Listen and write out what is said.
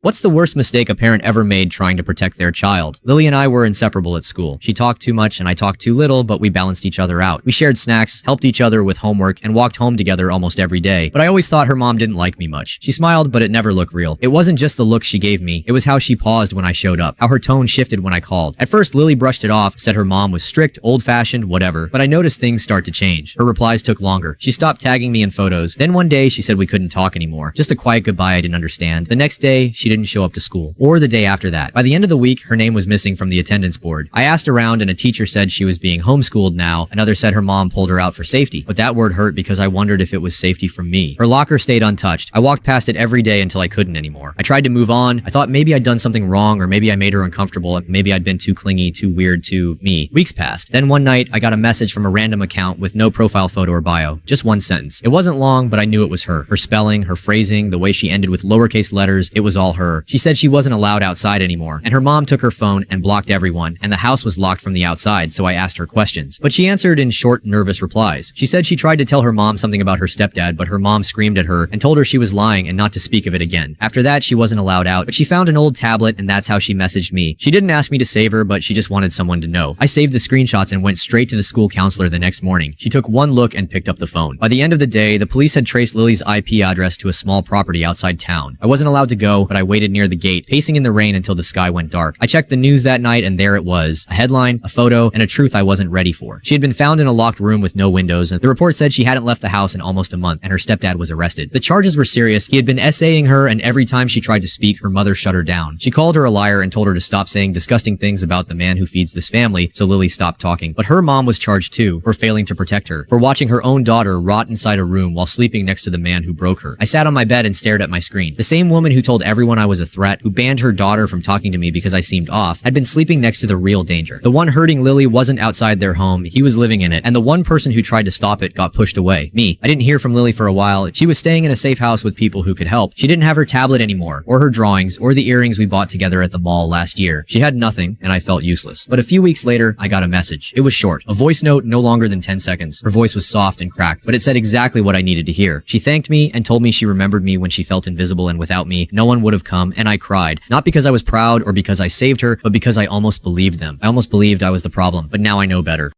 What's the worst mistake a parent ever made trying to protect their child? Lily and I were inseparable at school. She talked too much and I talked too little, but we balanced each other out. We shared snacks, helped each other with homework, and walked home together almost every day. But I always thought her mom didn't like me much. She smiled, but it never looked real. It wasn't just the look she gave me, it was how she paused when I showed up, how her tone shifted when I called. At first, Lily brushed it off, said her mom was strict, old-fashioned, whatever. But I noticed things start to change. Her replies took longer. She stopped tagging me in photos. Then one day, she said we couldn't talk anymore. Just a quiet goodbye I didn't understand. The next day, she didn't show up to school. Or the day after that. By the end of the week, her name was missing from the attendance board. I asked around and a teacher said she was being homeschooled now. Another said her mom pulled her out for safety. But that word hurt because I wondered if it was safety from me. Her locker stayed untouched. I walked past it every day until I couldn't anymore. I tried to move on. I thought maybe I'd done something wrong or maybe I made her uncomfortable. Maybe I'd been too clingy, too weird to me. Weeks passed. Then one night, I got a message from a random account with no profile photo or bio. Just one sentence. It wasn't long, but I knew it was her. Her spelling, her phrasing, the way she ended with lowercase letters, it was all her. She said she wasn't allowed outside anymore, and her mom took her phone and blocked everyone, and the house was locked from the outside, so I asked her questions. But she answered in short, nervous replies. She said she tried to tell her mom something about her stepdad, but her mom screamed at her and told her she was lying and not to speak of it again. After that, she wasn't allowed out, but she found an old tablet, and that's how she messaged me. She didn't ask me to save her, but she just wanted someone to know. I saved the screenshots and went straight to the school counselor the next morning. She took one look and picked up the phone. By the end of the day, the police had traced Lily's IP address to a small property outside town. I wasn't allowed to go, but I waited near the gate, pacing in the rain until the sky went dark. I checked the news that night and there it was. A headline, a photo, and a truth I wasn't ready for. She had been found in a locked room with no windows, and the report said she hadn't left the house in almost a month, and her stepdad was arrested. The charges were serious. He had been essaying her, and every time she tried to speak, her mother shut her down. She called her a liar and told her to stop saying disgusting things about the man who feeds this family, so Lily stopped talking. But her mom was charged too, for failing to protect her, for watching her own daughter rot inside a room while sleeping next to the man who broke her. I sat on my bed and stared at my screen. The same woman who told everyone I was a threat, who banned her daughter from talking to me because I seemed off, had been sleeping next to the real danger. The one hurting Lily wasn't outside their home, he was living in it, and the one person who tried to stop it got pushed away. Me. I didn't hear from Lily for a while. She was staying in a safe house with people who could help. She didn't have her tablet anymore, or her drawings, or the earrings we bought together at the mall last year. She had nothing, and I felt useless. But a few weeks later, I got a message. It was short. A voice note no longer than 10 seconds. Her voice was soft and cracked, but it said exactly what I needed to hear. She thanked me and told me she remembered me when she felt invisible and without me, no one would have come, and I cried. Not because I was proud or because I saved her, but because I almost believed them. I almost believed I was the problem, but now I know better.